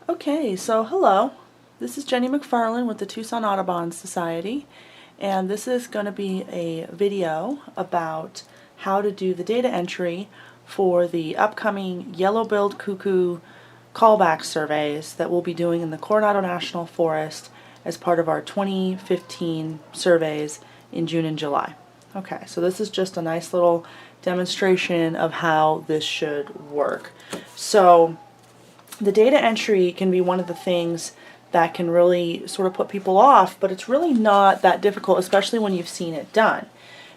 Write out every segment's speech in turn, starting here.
Okay, so hello. This is Jenny McFarland with the Tucson Audubon Society, and this is going to be a video about how to do the data entry for the upcoming yellow-billed cuckoo callback surveys that we'll be doing in the Coronado National Forest as part of our 2015 surveys in June and July. Okay, so this is just a nice little demonstration of how this should work. So the data entry can be one of the things that can really sort of put people off, but it's really not that difficult, especially when you've seen it done.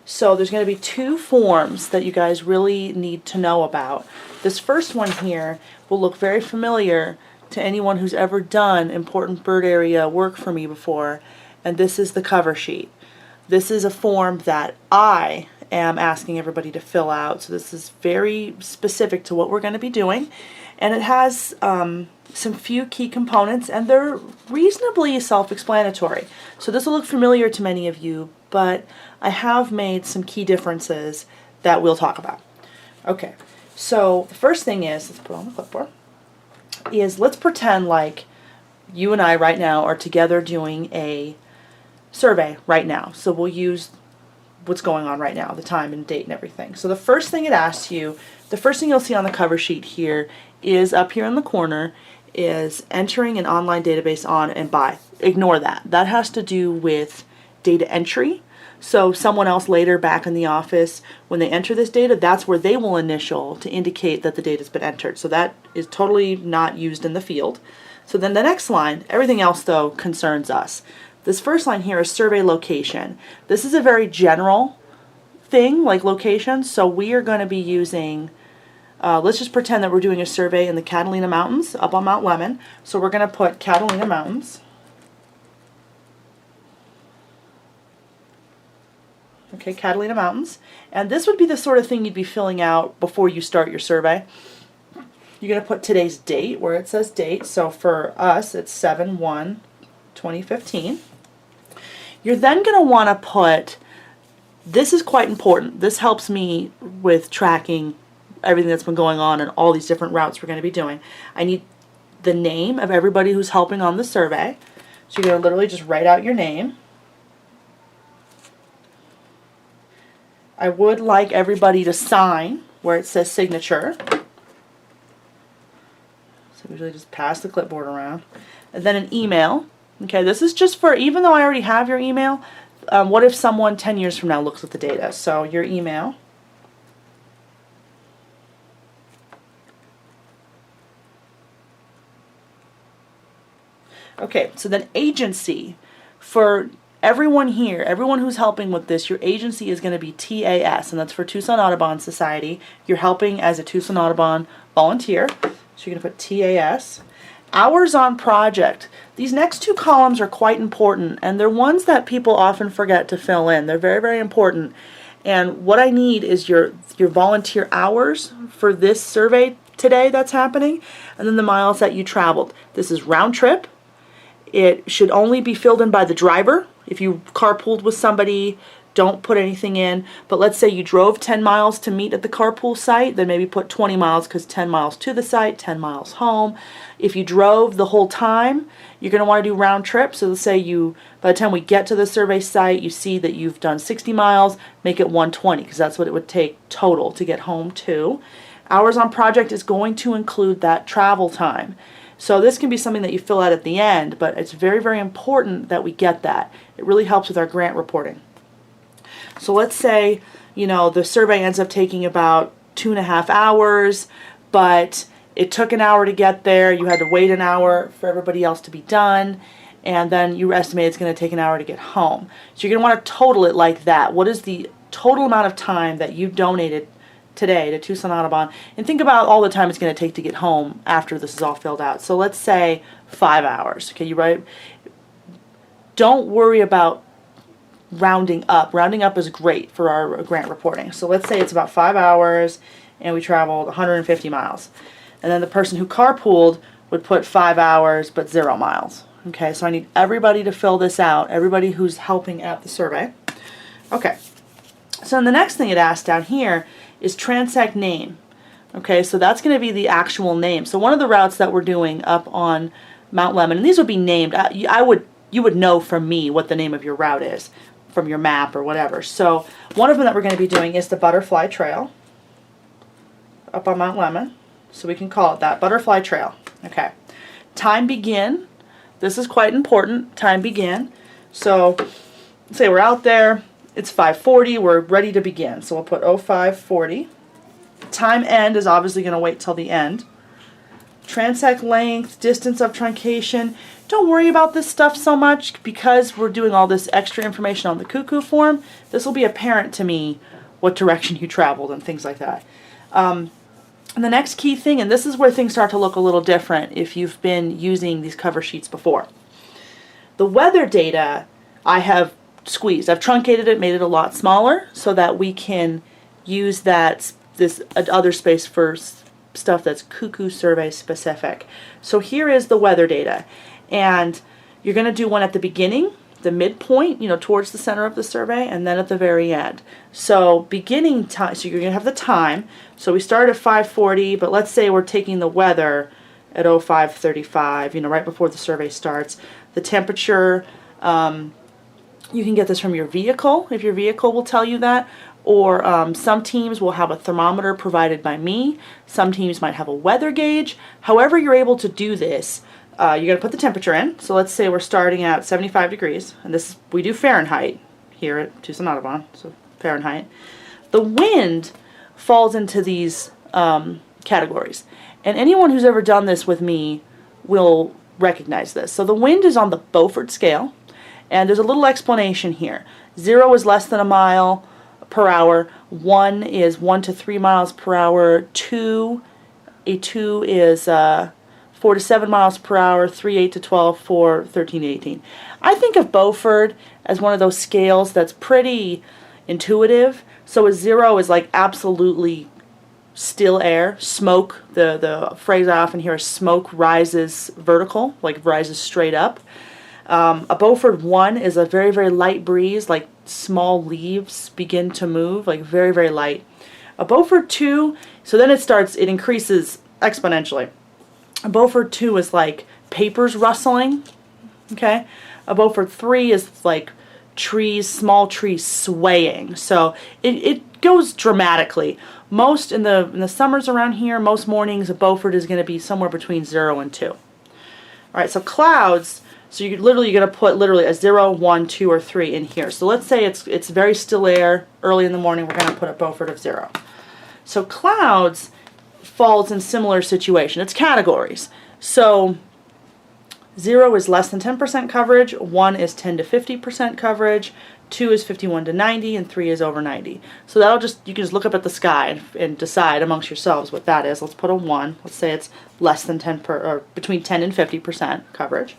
So there's going to be two forms that you guys really need to know about. This first one here will look very familiar to anyone who's ever done important bird area work for me before, and this is the cover sheet. This is a form that I am asking everybody to fill out, so this is very specific to what we're going to be doing, and it has some few key components, and they're reasonably self-explanatory. So this will look familiar to many of you, but I have made some key differences that we'll talk about. Okay, so the first thing is, let's put on the clipboard, is let's pretend like you and I right now are together doing a survey right now. So we'll use what's going on right now, the time and date and everything. So the first thing it asks you, the first thing you'll see on the cover sheet here is up here in the corner is entering an online database on and by. Ignore that. That has to do with data entry. So someone else later back in the office, when they enter this data, that's where they will initial to indicate that the data's been entered. So that is totally not used in the field. So then the next line, everything else though concerns us. This first line here is survey location. This is a very general thing, like location, so we are going to be using, let's just pretend that we're doing a survey in the Catalina Mountains up on Mount Lemmon. So we're going to put Catalina Mountains. Okay, Catalina Mountains. And this would be the sort of thing you'd be filling out before you start your survey. You're going to put today's date where it says date. So for us, it's 7/1/2015. You're then going to want to put, this is quite important. This helps me with tracking everything that's been going on and all these different routes we're going to be doing. I need the name of everybody who's helping on the survey. So you're going to literally just write out your name. I would like everybody to sign where it says signature. So usually just pass the clipboard around. And then an email. Okay, this is just for, even though I already have your email, what if someone 10 years from now looks at the data? So your email. Okay, so then agency. For everyone here, everyone who's helping with this, your agency is going to be TAS, and that's for Tucson Audubon Society. You're helping as a Tucson Audubon volunteer, so you're going to put TAS. Hours on project. These next two columns are quite important, and they're ones that people often forget to fill in. They're very, very important. And what I need is your volunteer hours for this survey today that's happening, and then the miles that you traveled. This is round trip. It should only be filled in by the driver. If you carpooled with somebody, don't put anything in. But let's say you drove 10 miles to meet at the carpool site, then maybe put 20 miles because 10 miles to the site, 10 miles home. If you drove the whole time, you're going to want to do round trip. So let's say by the time we get to the survey site, you see that you've done 60 miles, make it 120 because that's what it would take total to get home too. Hours on project is going to include that travel time. So this can be something that you fill out at the end, but it's very, very important that we get that. It really helps with our grant reporting. So let's say, the survey ends up taking about 2.5 hours, but it took an hour to get there. You had to wait an hour for everybody else to be done, and then you estimate it's going to take an hour to get home. So you're going to want to total it like that. What is the total amount of time that you donated today to Tucson Audubon? And think about all the time it's going to take to get home after this is all filled out. So let's say 5 hours. Okay, you write. Don't worry about rounding up. Rounding up is great for our grant reporting. So let's say it's about 5 hours and we traveled 150 miles. And then the person who carpooled would put 5 hours but 0 miles. Okay, so I need everybody to fill this out, everybody who's helping at the survey. Okay, so then the next thing it asks down here is transect name. Okay, so that's going to be the actual name. So one of the routes that we're doing up on Mount Lemon, and these would be named, you would know from me what the name of your route is from your map or whatever. So one of them that we're going to be doing is the Butterfly Trail up on Mount Lemon. So we can call it that, Butterfly Trail. Okay. Time begin. This is quite important. Time begin. So say we're out there, it's 5:40, we're ready to begin. So we'll put 0540. Time end is obviously going to wait till the end. Transect length, distance of truncation. Don't worry about this stuff so much because we're doing all this extra information on the Cuckoo form. This will be apparent to me what direction you traveled and things like that. And the next key thing, and this is where things start to look a little different if you've been using these cover sheets before. The weather data I have squeezed. I've truncated it, made it a lot smaller so that we can use this other space for stuff that's Cuckoo survey specific. So here is the weather data, and you're going to do one at the beginning, the midpoint, towards the center of the survey, and then at the very end. So beginning time, so you're going to have the time. So we start at 5:40, but let's say we're taking the weather at 05:35, right before the survey starts. The temperature, you can get this from your vehicle, if your vehicle will tell you that. Or some teams will have a thermometer provided by me. Some teams might have a weather gauge. However you're able to do this, you're going to put the temperature in. So let's say we're starting at 75 degrees. And we do Fahrenheit here at Tucson Audubon, so Fahrenheit. The wind falls into these categories. And anyone who's ever done this with me will recognize this. So the wind is on the Beaufort scale. And there's a little explanation here. 0 is less than a mile per hour. 1 is 1 to 3 miles per hour. 2 is 4 to 7 miles per hour. 3, 8 to 12, 4, 13 to 18. I think of Beaufort as one of those scales that's pretty intuitive. So a 0 is like absolutely still air. Smoke, the phrase I often hear is smoke rises vertical, like rises straight up. A Beaufort 1 is a very, very light breeze, like small leaves begin to move, like very, very light. A Beaufort 2, so then it increases exponentially. A Beaufort 2 is like papers rustling, okay? A Beaufort 3 is like small trees swaying. So it goes dramatically. Most in the summers around here, most mornings a Beaufort is going to be somewhere between 0 and 2. All right, so clouds. So you're going to put literally a 0, 1, 2, or 3 in here. So let's say it's very still air, early in the morning, we're going to put a Beaufort of 0. So clouds falls in similar situation. It's categories. So 0 is less than 10% coverage, 1 is 10 to 50% coverage, 2 is 51 to 90, and 3 is over 90. So you can just look up at the sky and decide amongst yourselves what that is. Let's put a 1. Let's say it's less than 10 or between 10 and 50% coverage.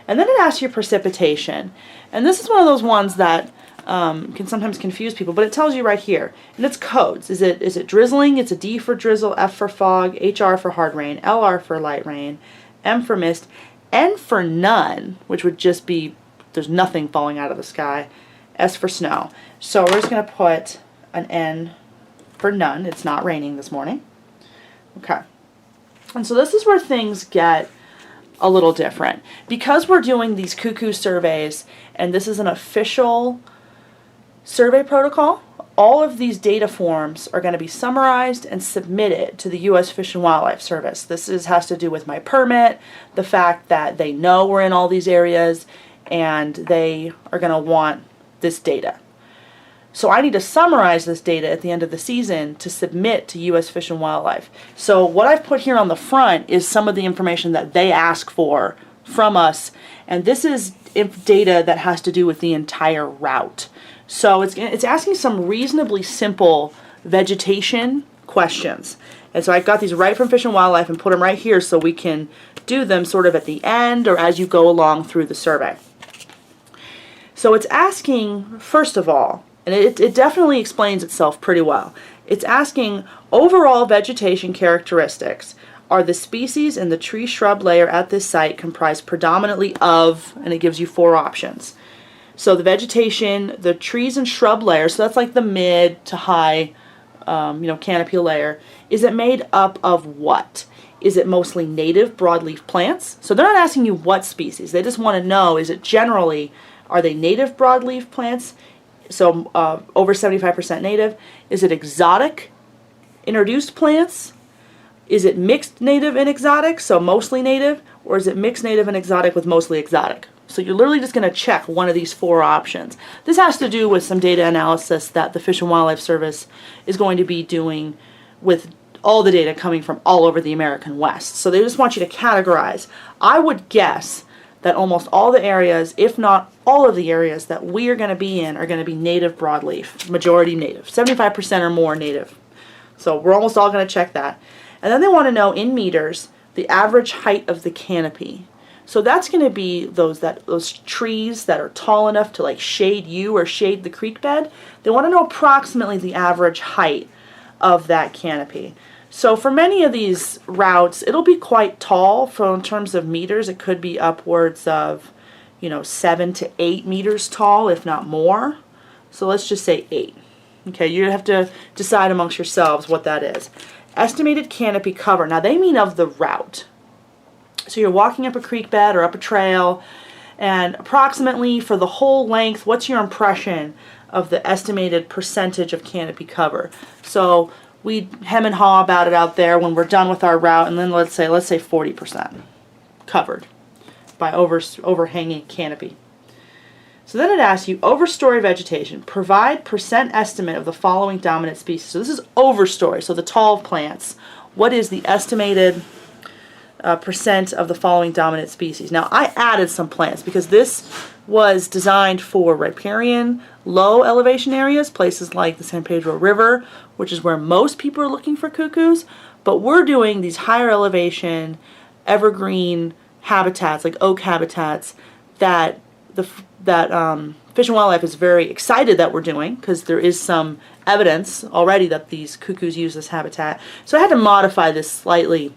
And then it asks you precipitation. And this is one of those ones that can sometimes confuse people, but it tells you right here. And it's codes. Is it drizzling? It's a D for drizzle, F for fog, HR for hard rain, LR for light rain, M for mist, N for none, which would just be there's nothing falling out of the sky, S for snow. So we're just going to put an N for none. It's not raining this morning. Okay. And so this is where things get a little different. Because we're doing these Cuckoo surveys, and this is an official survey protocol, all of these data forms are going to be summarized and submitted to the U.S. Fish and Wildlife Service. This has to do with my permit, the fact that they know we're in all these areas, and they are going to want this data. So I need to summarize this data at the end of the season to submit to U.S. Fish and Wildlife. So what I've put here on the front is some of the information that they ask for from us, and this is data that has to do with the entire route. So it's asking some reasonably simple vegetation questions. And so I got these right from Fish and Wildlife and put them right here so we can do them sort of at the end or as you go along through the survey. So it's asking, first of all, and it definitely explains itself pretty well. It's asking overall vegetation characteristics. Are the species in the tree shrub layer at this site comprised predominantly of, and it gives you 4 options. So the vegetation, the trees and shrub layer, so that's like the mid to high canopy layer, is it made up of what? Is it mostly native broadleaf plants? So they're not asking you what species. They just want to know, is it generally, are they native broadleaf plants? So over 75% native. Is it exotic introduced plants? Is it mixed native and exotic, so mostly native? Or is it mixed native and exotic with mostly exotic? So you're literally just going to check one of these 4 options. This has to do with some data analysis that the Fish and Wildlife Service is going to be doing with all the data coming from all over the American West. So they just want you to categorize. I would guess that almost all the areas, if not all of the areas that we are going to be in, are going to be native broadleaf, majority native, 75% or more native. So we're almost all going to check that. And then they want to know in meters the average height of the canopy. So that's going to be those trees that are tall enough to like shade you or shade the creek bed. They want to know approximately the average height of that canopy. So for many of these routes, it'll be quite tall. So in terms of meters, it could be upwards of 7 to 8 meters tall, if not more. So let's just say 8. Okay, you have to decide amongst yourselves what that is. Estimated canopy cover. Now they mean of the route. So you're walking up a creek bed or up a trail, and approximately for the whole length, what's your impression of the estimated percentage of canopy cover? So we hem and haw about it out there when we're done with our route, and then let's say 40% covered by overhanging canopy. So then it asks you, overstory vegetation, provide percent estimate of the following dominant species. So this is overstory, so the tall plants. What is the estimated percent of the following dominant species? Now I added some plants because this was designed for riparian, low elevation areas, places like the San Pedro River, which is where most people are looking for cuckoos, but we're doing these higher elevation, evergreen habitats, like oak habitats, that Fish and Wildlife is very excited that we're doing, because there is some evidence already that these cuckoos use this habitat. So I had to modify this slightly,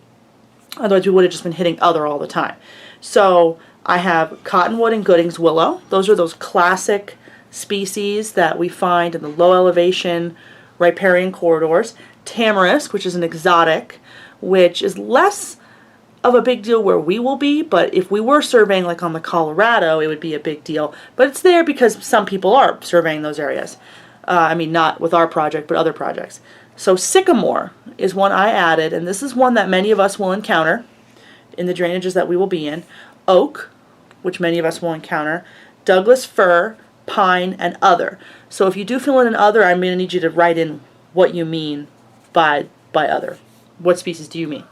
otherwise we would have just been hitting other all the time. So I have cottonwood and Gooding's willow. Those are those classic species that we find in the low elevation riparian corridors. Tamarisk, which is an exotic, which is less of a big deal where we will be, but if we were surveying like on the Colorado, it would be a big deal. But it's there because some people are surveying those areas. I mean, not with our project, but other projects. So sycamore is one I added, and this is one that many of us will encounter in the drainages that we will be in. Oak, which many of us will encounter. Douglas fir, pine, and other. So if you do fill in an other, I'm going to need you to write in what you mean by other. What species do you mean?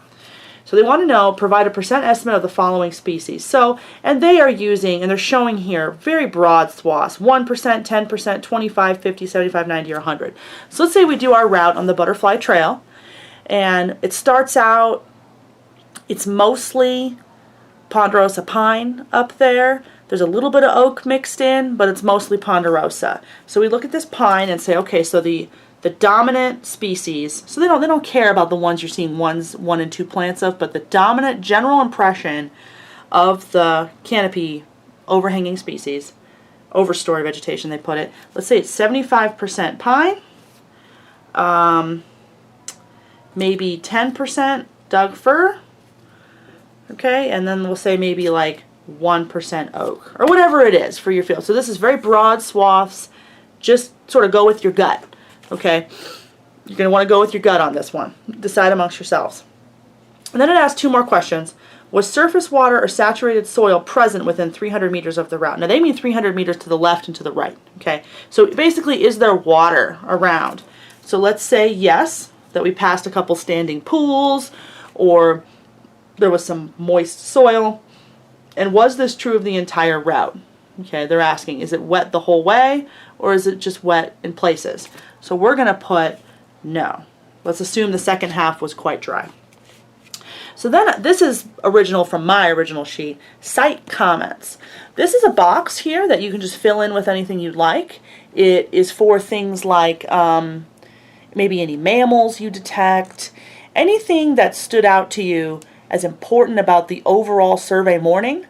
So they want to know, provide a percent estimate of the following species. So, and they are using, and they're showing here, very broad swaths, 1%, 10%, 25, 50, 75, 90, or 100. So let's say we do our route on the Butterfly Trail, and it starts out, it's mostly ponderosa pine up there. There's a little bit of oak mixed in, but it's mostly ponderosa. So we look at this pine and say, okay, so the dominant species, so they don't care about the ones you're seeing 1 and 2 plants of, but the dominant general impression of the canopy overhanging species, overstory vegetation they put it, let's say it's 75% pine, maybe 10% Doug fir, okay, and then we'll say maybe like 1% oak, or whatever it is for your field. So this is very broad swaths, just sort of go with your gut. Okay, you're going to want to go with your gut on this one. Decide amongst yourselves. And then it asks 2 more questions. Was surface water or saturated soil present within 300 meters of the route? Now they mean 300 meters to the left and to the right. Okay, so basically, is there water around? So let's say yes, that we passed a couple standing pools, or there was some moist soil. And was this true of the entire route? Okay, they're asking, is it wet the whole way, or is it just wet in places? So we're going to put no. Let's assume the second half was quite dry. So then this is original from my original sheet, cite comments. This is a box here that you can just fill in with anything you'd like. It is for things like maybe any mammals you detect, anything that stood out to you as important about the overall survey morning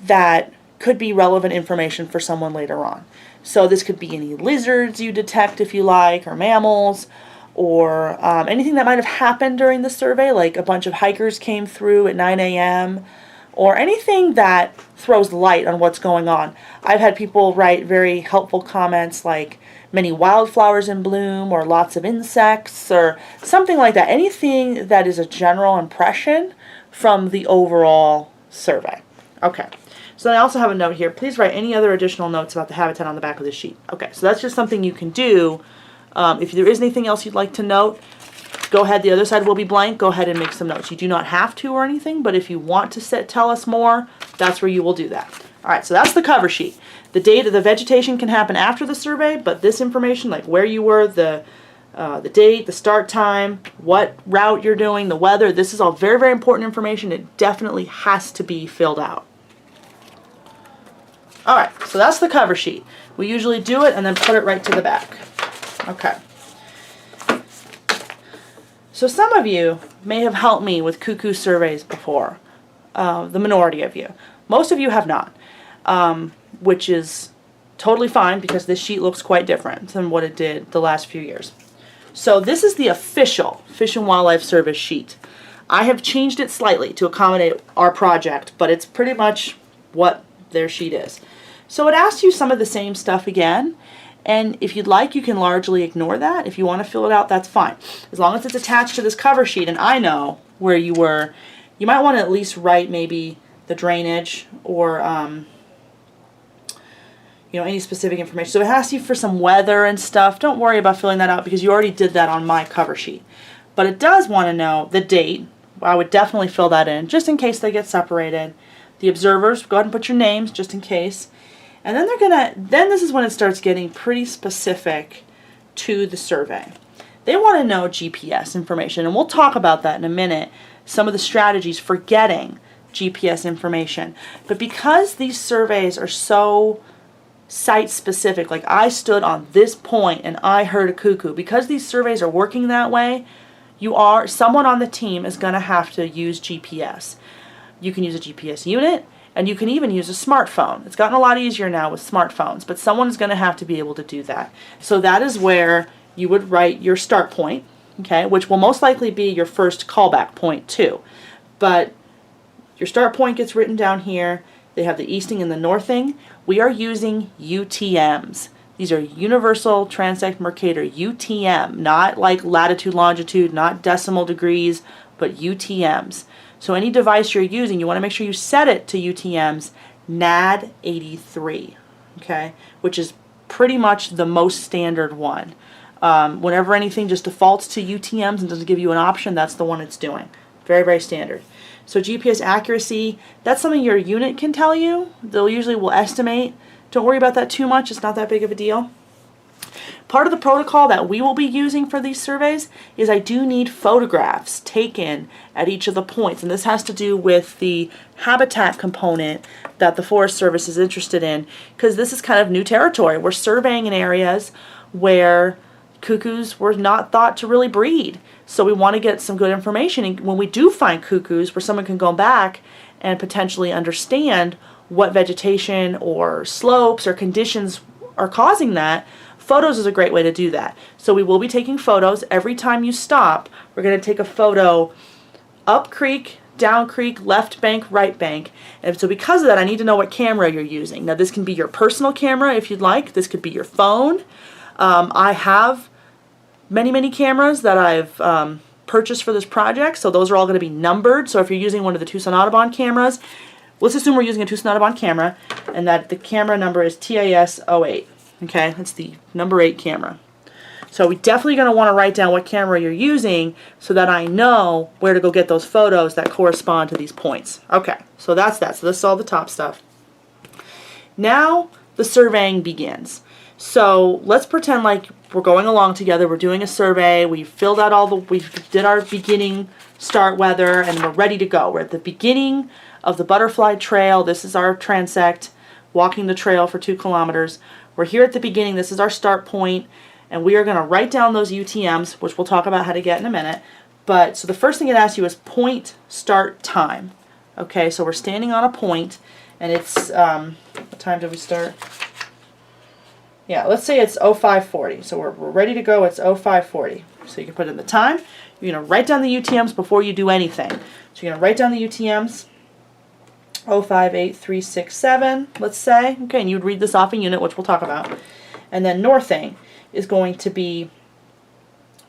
that could be relevant information for someone later on. So this could be any lizards you detect if you like, or mammals, or anything that might have happened during the survey, like a bunch of hikers came through at 9 a.m., or anything that throws light on what's going on. I've had people write very helpful comments like many wildflowers in bloom, or lots of insects, or something like that. Anything that is a general impression from the overall survey. Okay, so I also have a note here. Please write any other additional notes about the habitat on the back of the sheet. Okay, so that's just something you can do. If there is anything else you'd like to note, go ahead. The other side will be blank. Go ahead and make some notes. You do not have to or anything, but if you want to tell us more, that's where you will do that. All right, so that's the cover sheet. The data, the vegetation can happen after the survey, but this information, like where you were, the date, the start time, what route you're doing, the weather, this is all very, very important information. It definitely has to be filled out. All right, so that's the cover sheet. We usually do it and then put it right to the back. Okay. So some of you may have helped me with Cuckoo surveys before, the minority of you. Most of you have not, which is totally fine because this sheet looks quite different than what it did the last few years. So this is the official Fish and Wildlife Service sheet. I have changed it slightly to accommodate our project, but it's pretty much what their sheet is. So it asks you some of the same stuff again. And if you'd like, you can largely ignore that. If you want to fill it out, that's fine. As long as it's attached to this cover sheet and I know where you were, you might want to at least write maybe the drainage or any specific information. So it asks you for some weather and stuff. Don't worry about filling that out because you already did that on my cover sheet. But it does want to know the date. I would definitely fill that in just in case they get separated. The observers, go ahead and put your names just in case. And then this is when it starts getting pretty specific to the survey. They want to know GPS information, and we'll talk about that in a minute, some of the strategies for getting GPS information. But because these surveys are so site specific, like I stood on this point and I heard a cuckoo, because these surveys are working that way, someone on the team is going to have to use GPS. You can use a GPS unit, and you can even use a smartphone. It's gotten a lot easier now with smartphones, but someone is going to have to be able to do that. So that is where you would write your start point, okay, which will most likely be your first callback point too. But your start point gets written down here. They have the easting and the northing. We are using UTMs. These are Universal Transect Mercator, UTM, not like latitude, longitude, not decimal degrees, but UTMs. So any device you're using, you want to make sure you set it to UTMs NAD 83, okay, which is pretty much the most standard one. Whenever anything just defaults to UTMs and doesn't give you an option, that's the one it's doing. Very, very standard. So GPS accuracy, that's something your unit can tell you. They'll usually will estimate. Don't worry about that too much. It's not that big of a deal. Part of the protocol that we will be using for these surveys is I do need photographs taken at each of the points, and this has to do with the habitat component that the Forest Service is interested in, because this is kind of new territory. We're surveying in areas where cuckoos were not thought to really breed, so we want to get some good information. And when we do find cuckoos, where someone can go back and potentially understand what vegetation or slopes or conditions are causing that, photos is a great way to do that. So we will be taking photos. Every time you stop, we're going to take a photo up creek, down creek, left bank, right bank. And so because of that, I need to know what camera you're using. Now this can be your personal camera if you'd like. This could be your phone. I have many cameras that I've purchased for this project, so those are all going to be numbered. So if you're using one of the Tucson Audubon cameras, let's assume we're using a Tucson Audubon camera and that the camera number is TAS 08. Okay, that's the number 8 camera. So we definitely going to want to write down what camera you're using so that I know where to go get those photos that correspond to these points. Okay, so that's that. So this is all the top stuff. Now the surveying begins. So let's pretend like we're going along together. We're doing a survey. We filled out we did our beginning start weather, and we're ready to go. We're at the beginning of the butterfly trail. This is our transect, walking the trail for 2 kilometers. We're here at the beginning. This is our start point, and we are going to write down those UTMs, which we'll talk about how to get in a minute. But so the first thing it asks you is point start time. Okay, so we're standing on a point, and it's what time did we start? Yeah, let's say it's 0540. So we're ready to go. It's 0540. So you can put in the time. You're going to write down the UTMs before you do anything. So you're going to write down the UTMs, 058367, let's say. Okay, and you'd read this off a unit, which we'll talk about. And then northing is going to be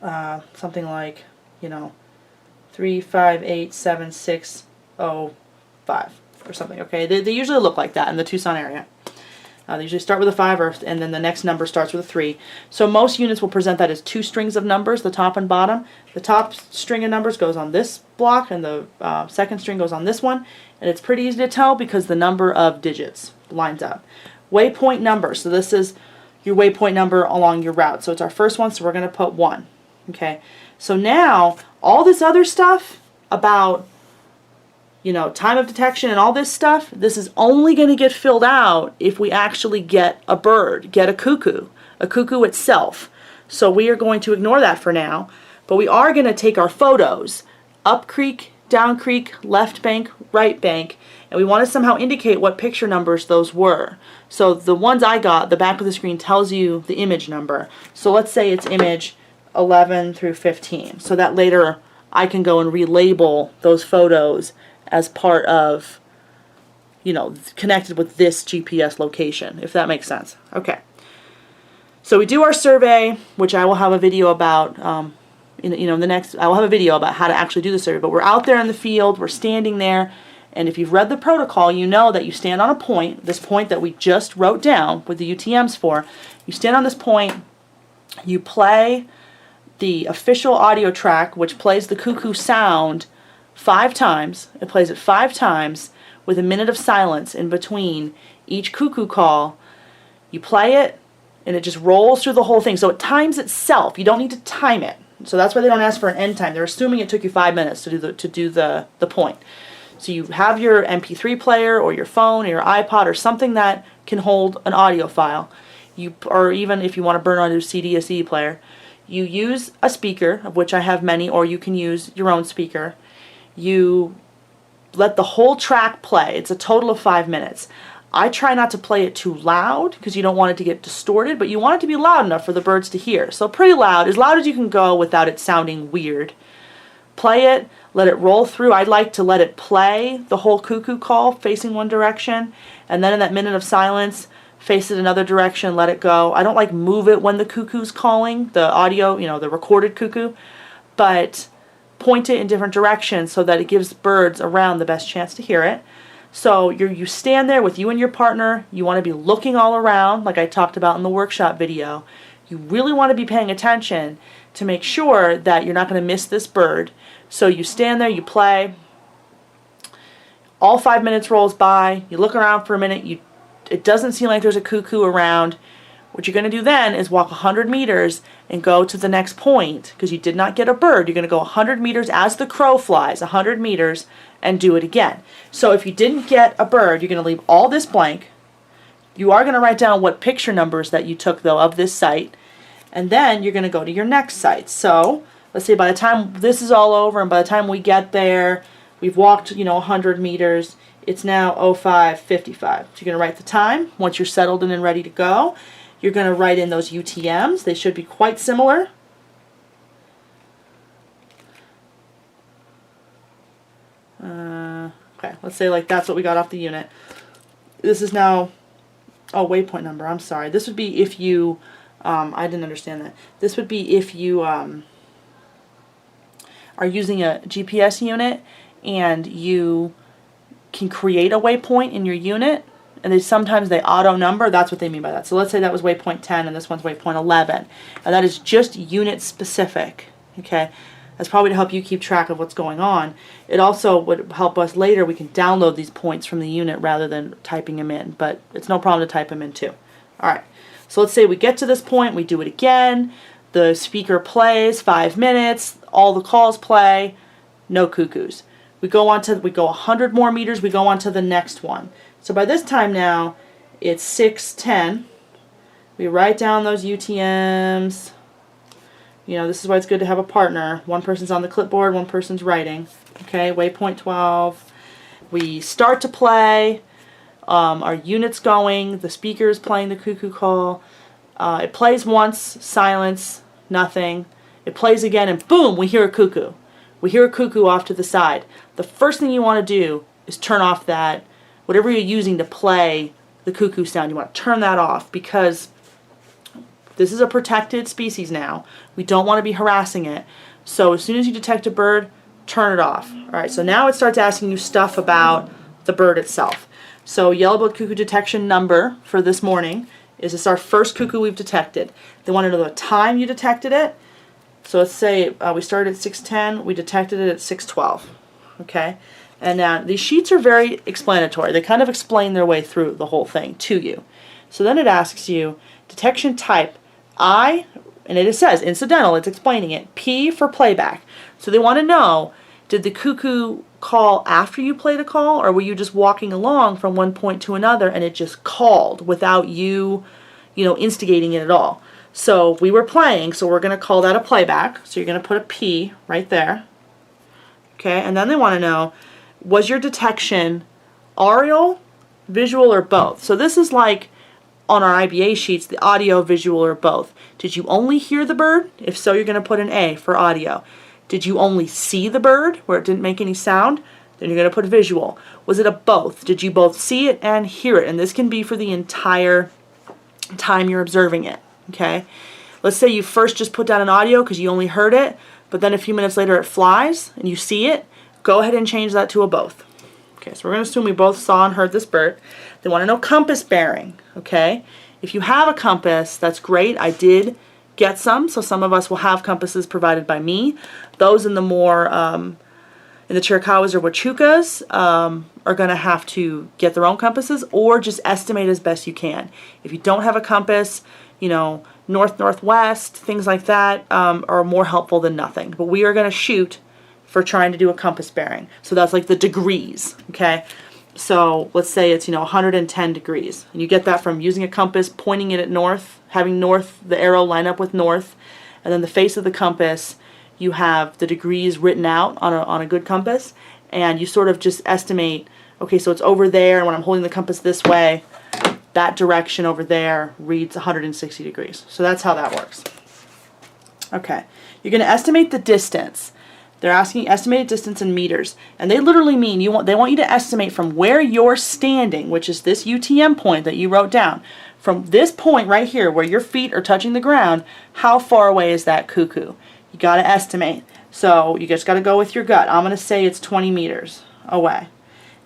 something like, 3587605 or something. Okay, they usually look like that in the Tucson area. They usually start with a 5, and then the next number starts with a 3. So most units will present that as 2 strings of numbers, the top and bottom. The top string of numbers goes on this block, and the second string goes on this one. And it's pretty easy to tell because the number of digits lines up. Waypoint number. So this is your waypoint number along your route. So it's our first one, so we're going to put 1. Okay. So now all this other stuff about time of detection and all this stuff, this is only going to get filled out if we actually get a bird, get a cuckoo itself. So we are going to ignore that for now, but we are going to take our photos, up creek, down creek, left bank, right bank, and we want to somehow indicate what picture numbers those were. So the ones I got, the back of the screen tells you the image number. So let's say it's image 11 through 15, so that later I can go and relabel those photos as part of, connected with this GPS location, if that makes sense. Okay. So we do our survey, which I will have a video about, I will have a video about how to actually do the survey, but we're out there in the field, we're standing there, and if you've read the protocol, you know that you stand on a point, this point that we just wrote down with the UTMs for, you stand on this point, you play the official audio track, which plays the cuckoo sound 5 times. It plays it 5 times with a minute of silence in between each cuckoo call. You play it and it just rolls through the whole thing. So it times itself. You don't need to time it. So that's why they don't ask for an end time. They're assuming it took you 5 minutes to do the point. So you have your MP3 player or your phone or your iPod or something that can hold an audio file. Or even if you want to burn onto a CD, a CD player, you use a speaker, of which I have many, or you can use your own speaker. You let the whole track play. It's a total of 5 minutes. I try not to play it too loud because you don't want it to get distorted, but you want it to be loud enough for the birds to hear. So pretty loud as you can go without it sounding weird. Play it, let it roll through. I'd like to let it play the whole cuckoo call facing one direction, and then in that minute of silence, face it another direction, let it go. I don't like move it when the cuckoo's calling, the audio, the recorded cuckoo, but point it in different directions so that it gives birds around the best chance to hear it. So you stand there with you and your partner. You want to be looking all around, like I talked about in the workshop video. You really want to be paying attention to make sure that you're not going to miss this bird. So you stand there, you play. All 5 minutes rolls by. You look around for a minute. It doesn't seem like there's a cuckoo around. What you're going to do then is walk 100 meters and go to the next point because you did not get a bird. You're going to go 100 meters as the crow flies, 100 meters, and do it again. So if you didn't get a bird, you're going to leave all this blank. You are going to write down what picture numbers that you took, though, of this site, and then you're going to go to your next site. So let's say by the time this is all over and by the time we get there, we've walked, 100 meters. It's now 05:55. So you're going to write the time once you're settled in and ready to go. You're going to write in those UTMs. They should be quite similar. Okay, let's say like that's what we got off the unit. This is now, waypoint number, I'm sorry. This would be if you, I didn't understand that. This would be if you are using a GPS unit and you can create a waypoint in your unit. And sometimes they auto number. That's what they mean by that. So let's say that was waypoint 10 and this one's waypoint 11. And that is just unit specific. Okay, that's probably to help you keep track of what's going on. It also would help us later. We can download these points from the unit rather than typing them in. But it's no problem to type them in too. All right. So let's say we get to this point. We do it again. The speaker plays 5 minutes. All the calls play. No cuckoos. We go 100 more meters. We go on to the next one. So by this time now, it's 6:10. We write down those UTMs. This is why it's good to have a partner. One person's on the clipboard, one person's writing. Okay, waypoint 12. We start to play. Our unit's going. The speaker is playing the cuckoo call. It plays once, silence, nothing. It plays again and boom, we hear a cuckoo. We hear a cuckoo off to the side. The first thing you want to do is turn off that, whatever you're using to play the cuckoo sound, you want to turn that off because this is a protected species now. We don't want to be harassing it. So as soon as you detect a bird, turn it off. Alright, so now it starts asking you stuff about the bird itself. So yellow-billed cuckoo detection number for this morning is this our first cuckoo we've detected. They want to know the time you detected it. So let's say we started at 6:10, we detected it at 6:12. Okay? And now these sheets are very explanatory. They kind of explain their way through the whole thing to you. So then it asks you, detection type, I, and it says incidental, it's explaining it, P for playback. So they want to know, did the cuckoo call after you played a call, or were you just walking along from one point to another and it just called without you, instigating it at all? So we were playing, so we're going to call that a playback. So you're going to put a P right there. Okay, and then they want to know, was your detection aural, visual, or both? So this is like on our IBA sheets, the audio, visual, or both. Did you only hear the bird? If so, you're going to put an A for audio. Did you only see the bird where it didn't make any sound? Then you're going to put visual. Was it a both? Did you both see it and hear it? And this can be for the entire time you're observing it. Okay? Let's say you first just put down an audio because you only heard it, but then a few minutes later it flies and you see it. Go ahead and change that to a both. Okay, so we're going to assume we both saw and heard this bird. They want to know compass bearing. Okay? If you have a compass, that's great. I did get some, so some of us will have compasses provided by me. Those in the more, in the Chiricahuas or Huachucas are going to have to get their own compasses or just estimate as best you can. If you don't have a compass, north, northwest, things like that are more helpful than nothing. But we are going to shoot for trying to do a compass bearing. So that's like the degrees, okay? So let's say it's 110 degrees. And you get that from using a compass, pointing it at north, having north, the arrow line up with north, and then the face of the compass, you have the degrees written out on a good compass, and you sort of just estimate, okay, so it's over there, and when I'm holding the compass this way, that direction over there reads 160 degrees. So that's how that works. Okay, you're going to estimate the distance. They're asking estimated distance in meters, and they literally mean they want you to estimate from where you're standing, which is this UTM point that you wrote down. From this point right here where your feet are touching the ground, how far away is that cuckoo? You got to estimate. So you just got to go with your gut. I'm going to say it's 20 meters away.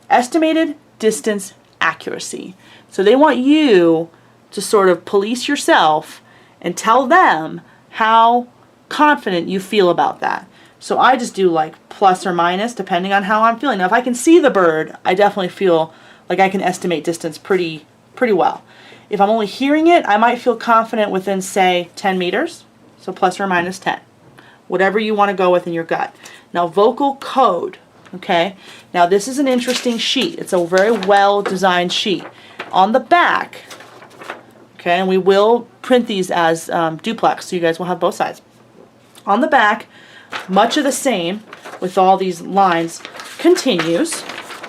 Estimated distance accuracy. So they want you to sort of police yourself and tell them how confident you feel about that. So I just do like plus or minus depending on how I'm feeling. Now if I can see the bird, I definitely feel like I can estimate distance pretty well. If I'm only hearing it, I might feel confident within, say, 10 meters. So plus or minus 10. Whatever you want to go with in your gut. Now vocal code. Okay. Now this is an interesting sheet. It's a very well designed sheet. On the back, okay, and we will print these as duplex, so you guys will have both sides. On the back, much of the same with all these lines continues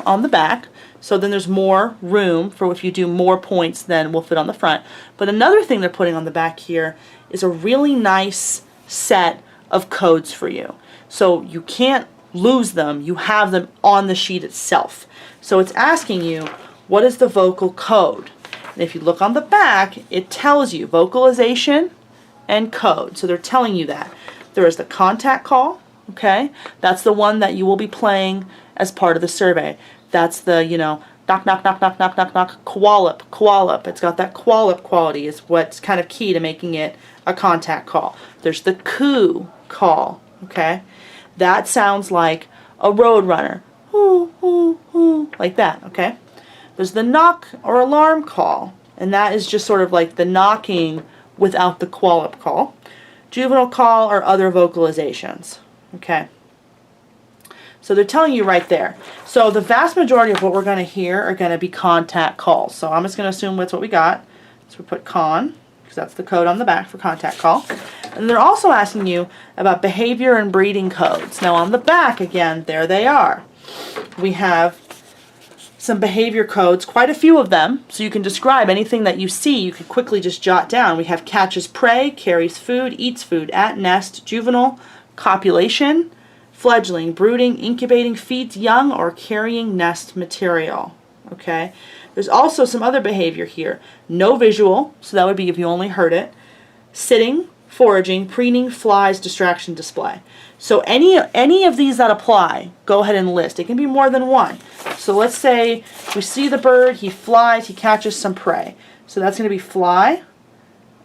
on the back. So then there's more room for if you do more points than will fit on the front. But another thing they're putting on the back here is a really nice set of codes for you. So you can't lose them. You have them on the sheet itself. So it's asking you, what is the vocal code? And if you look on the back, it tells you vocalization and code. So they're telling you that. There is the contact call, okay? That's the one that you will be playing as part of the survey. That's the, knock, knock, knock, knock, knock, knock, knock, quallop, quallop. It's got that quallop quality is what's kind of key to making it a contact call. There's the coo call, okay? That sounds like a road runner, hoo, hoo, hoo, like that, okay? There's the knock or alarm call, and that is just sort of like the knocking without the quallop call. Juvenile call or other vocalizations, okay? So they're telling you right there. So the vast majority of what we're going to hear are going to be contact calls. So I'm just going to assume that's what we got. So we put con, because that's the code on the back for contact call. And they're also asking you about behavior and breeding codes. Now on the back, again, there they are. We have some behavior codes, quite a few of them, so you can describe anything that you see. You can quickly just jot down. We have catches prey, carries food, eats food, at nest, juvenile, copulation, fledgling, brooding, incubating, feeds young, or carrying nest material. Okay. There's also some other behavior here. No visual, so that would be if you only heard it. Sitting, foraging, preening, flies, distraction, display. So any of these that apply, go ahead and list. It can be more than one. So let's say we see the bird, he flies, he catches some prey. So that's going to be fly,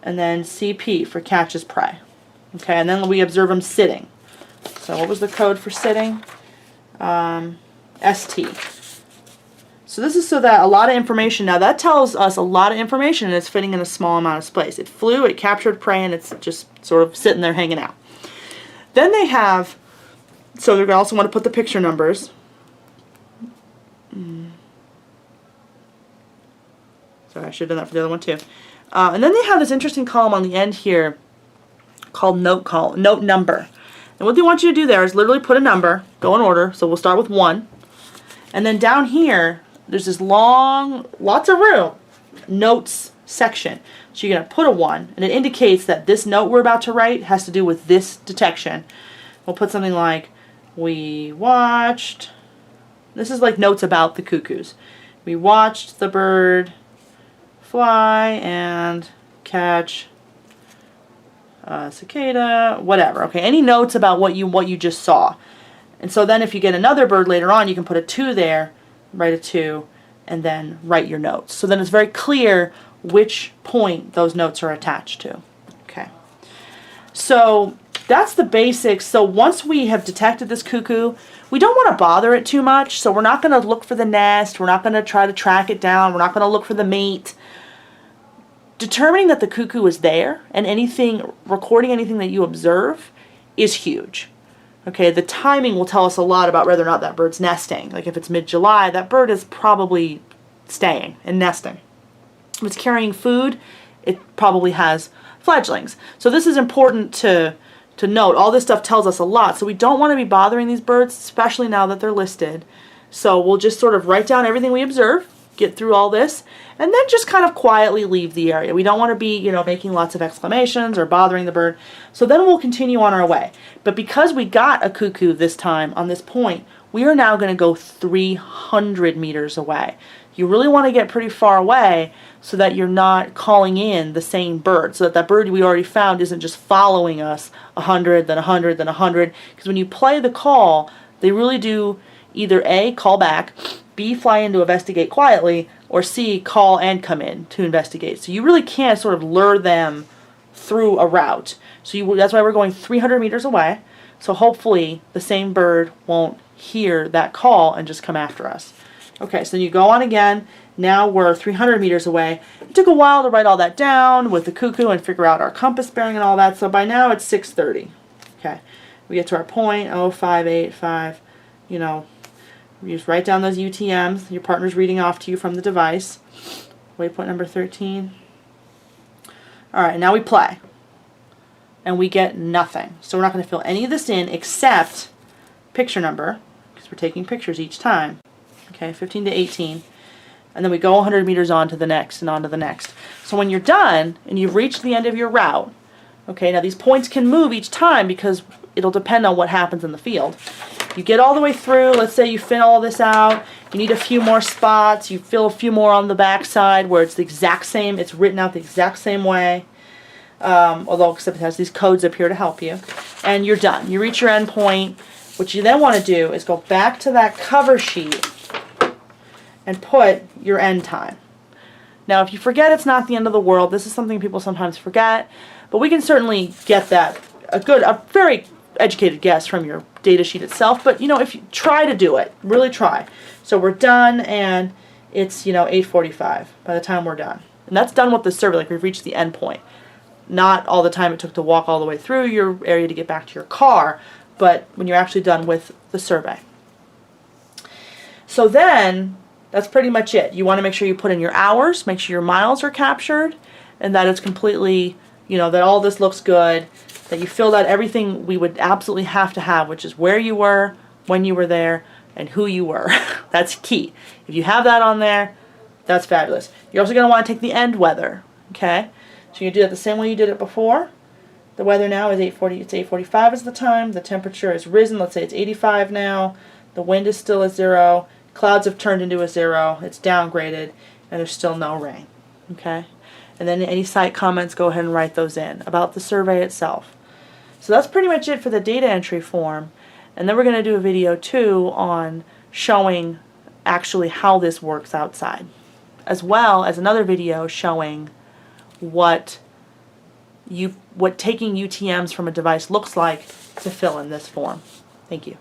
and then CP for catches prey. Okay, and then we observe him sitting. So what was the code for sitting? ST. So this is so that a lot of information, now that tells us a lot of information and it's fitting in a small amount of space. It flew, it captured prey, and it's just sort of sitting there hanging out. Then they have, so they're going to also want to put the picture numbers. Sorry, I should have done that for the other one too. And then they have this interesting column on the end here called note number. And what they want you to do there is literally put a number, go in order. So we'll start with 1. And then down here, there's this long, lots of room, notes section. So you're going to put a 1, and it indicates that this note we're about to write has to do with this detection. We'll put something like, we watched, this is like notes about the cuckoos. We watched the bird fly and catch a cicada, whatever. Okay, any notes about what you just saw. And so then if you get another bird later on, you can put a 2 there, write a 2, and then write your notes. So then it's very clear which point those notes are attached to. Okay. So that's the basics. So once we have detected this cuckoo, we don't want to bother it too much. So we're not going to look for the nest. We're not going to try to track it down. We're not going to look for the mate. Determining that the cuckoo is there and recording anything that you observe is huge. Okay, the timing will tell us a lot about whether or not that bird's nesting. Like if it's mid-July, that bird is probably staying and nesting. If it's carrying food, it probably has fledglings. So this is important to note. All this stuff tells us a lot. So we don't want to be bothering these birds, especially now that they're listed. So we'll just sort of write down everything we observe, get through all this, and then just kind of quietly leave the area. We don't want to be, making lots of exclamations or bothering the bird. So then we'll continue on our way. But because we got a cuckoo this time on this point, we are now going to go 300 meters away. You really want to get pretty far away so that you're not calling in the same bird, so that that bird we already found isn't just following us 100, then 100, then 100. Because when you play the call, they really do either A, call back, B, fly in to investigate quietly, or C, call and come in to investigate. So you really can't sort of lure them through a route. So that's why we're going 300 meters away. So hopefully the same bird won't hear that call and just come after us. Okay, so you go on again. Now we're 300 meters away. It took a while to write all that down with the cuckoo and figure out our compass bearing and all that. So by now it's 6:30. Okay, we get to our point, 0585. You just write down those UTMs. Your partner's reading off to you from the device. Waypoint number 13. All right, now we play. And we get nothing. So we're not going to fill any of this in except picture number, because we're taking pictures each time. Okay, 15 to 18. And then we go 100 meters on to the next and on to the next. So when you're done and you've reached the end of your route, okay, now these points can move each time because it'll depend on what happens in the field. You get all the way through, let's say you fin all this out, you need a few more spots, you fill a few more on the back side where it's the exact same, it's written out the exact same way, although except it has these codes up here to help you, and you're done. You reach your end point. What you then want to do is go back to that cover sheet and put your end time. Now if you forget, it's not the end of the world. This is something people sometimes forget, but we can certainly get that, a very educated guess from your data sheet itself, but if you try to do it, really try. So we're done and it's 8:45 by the time we're done. And that's done with the survey, like we've reached the end point. Not all the time it took to walk all the way through your area to get back to your car, but when you're actually done with the survey. So then that's pretty much it. You want to make sure you put in your hours, make sure your miles are captured, and that it's completely, that all this looks good, that you filled out everything we would absolutely have to have, which is where you were, when you were there, and who you were. That's key. If you have that on there, that's fabulous. You're also going to want to take the end weather. Okay? So you do it the same way you did it before. The weather now is 8:40. It's 8:45 is the time. The temperature has risen. Let's say it's 85 now. The wind is still a 0. Clouds have turned into a 0. It's downgraded, and there's still no rain. Okay? And then any site comments, go ahead and write those in about the survey itself. So that's pretty much it for the data entry form. And then we're going to do a video too on showing actually how this works outside, as well as another video showing what taking UTMs from a device looks like to fill in this form. Thank you.